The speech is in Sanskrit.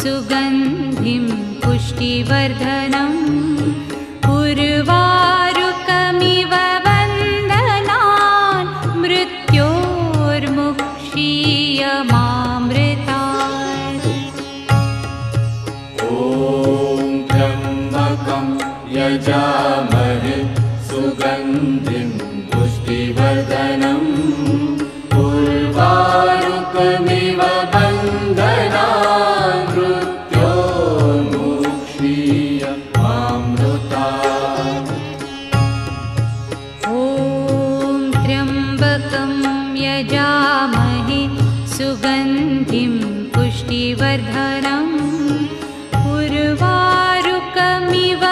सुगन्धिं पुष्टिवर्धनम् उर्वारुकमिव वन्दनान् मृत्योर्मुक्षीयमामृतात्। ॐ त्र्यम्बकं यजामहे सुगन्धिं पुष्टिवर्धनम् उर्वारुकमिव वन्दनान् मृत्योर्मुक्षीयमामृतात्। ॐ त्र्यम्बकं यजामहे सुगन्धिं पुष्टिवर्धनम् उर्वारुकमिव